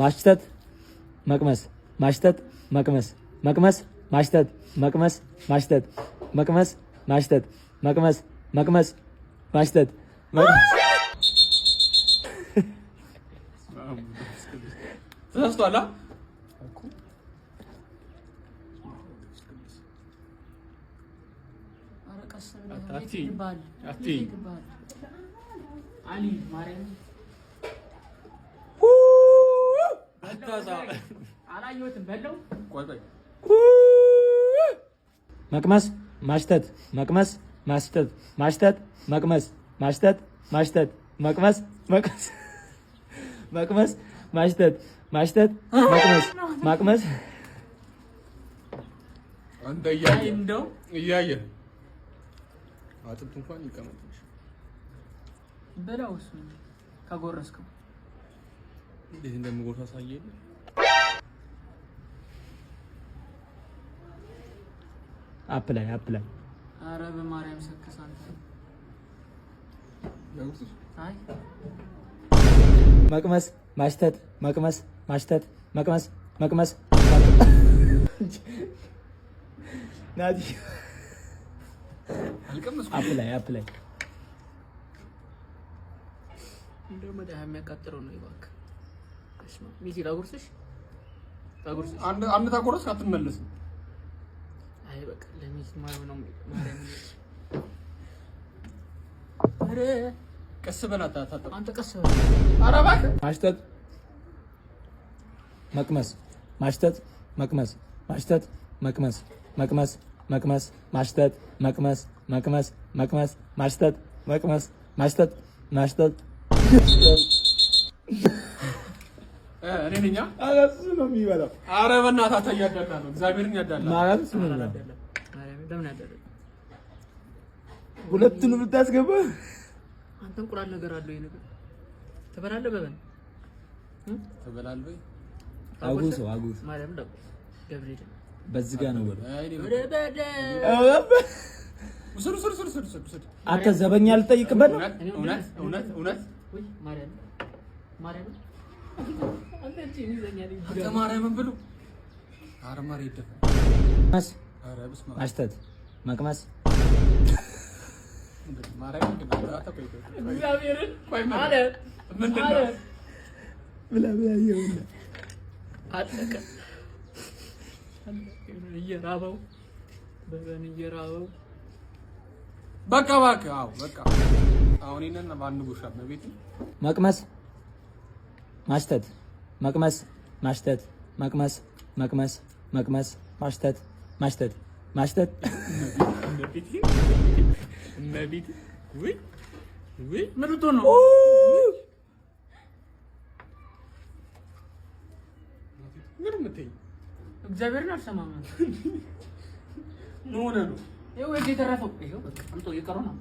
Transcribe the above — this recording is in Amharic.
ማሽተት መቅመስ ማሽተት መቅመስ መቅመስ ማሽተት መቅመስ ማሽተት መቅመስ ማሽተት መቅመስ መቅመስ ማሽተት ተሳስቷል። መቅመስ ማሽተት መቅመስ ማሽተት ማሽተት መቅመስ ማሽተት ማሽተት መቅመስ መቅመስ መቅመስ ማሽተት ማሽተት መቅመስ መቅመስ አንተ እያየህ አጥንት እንኳን ይቀመጥልሽ በላውስ ከጎረስከው እንዴት እንደምጎርሳ ሳይየኝ አፕላይ ኧረ በማርያም ሰከስ አንተ አይ መቅመስ ማሽተት መቅመስ ማሽተት መቅመስ መቅመስ ናዲ አፕላይ እንደው መዳህ የሚያቃጥረው ነው ይባክ እስማ ሚዚ ላጉርስሽ አንድ ታጎርስ አትመለስም። አይ በቃ ለሚዚ ማየው ነው ማርያም አረ ቀስ በላታ ታጣ አንተ ቀስ በላ ኧረ እባክህ ማሽተት መቅመስ ማሽተት መቅመስ ማሽተት መቅመስ መቅመስ መቅመስ ማሽተት መቅመስ መቅመስ መቅመስ ማሽተት መቅመስ ማሽተት ማሽተት እኔ ነኝ አላስ ነው የሚበላው። ኧረ በእናትህ አታያዳላ ነው እግዚአብሔርን ያዳላ ማለት ነው። ማርያም ለምን ያደረገ ሁለቱንም ልታስገባ አንተ እንቁላል ነገር አለው ይሄ ነገር ትበላለህ በበን ትበላለህ አጉስ ማርያም ደግ ገብርኤል በዚህ ጋር ነው ወደ ስር አንተ ዘበኛ ልጠይቅበት ነው። እውነት ወይ ማርያም አንተ እንጂ ይዘኛል አንተ ማርያምን ብሉ አርማር ይደፋ ማሽተት መቅመስ ማርያምን ግን አታቆይ እግዚአብሔርን ቆይ ማለት ምንድነው ብላ ይሁን አለቀ እየራበው በበን እየራበው በቃ አዎ በቃ አሁን እነና ማን ጉሻ በቤት መቅመስ ማሽተት መቅመስ ማሽተት መቅመስ መቅመስ መቅመስ ማሽተት ማሽተት ማሽተት ነቢት ወይ ምርጡ ነው ምን ምትይ እግዚአብሔርን አልሰማም ነው ነው ይኸው የተረፈው ይኸው በቃ አምጦ እየቀረው ነው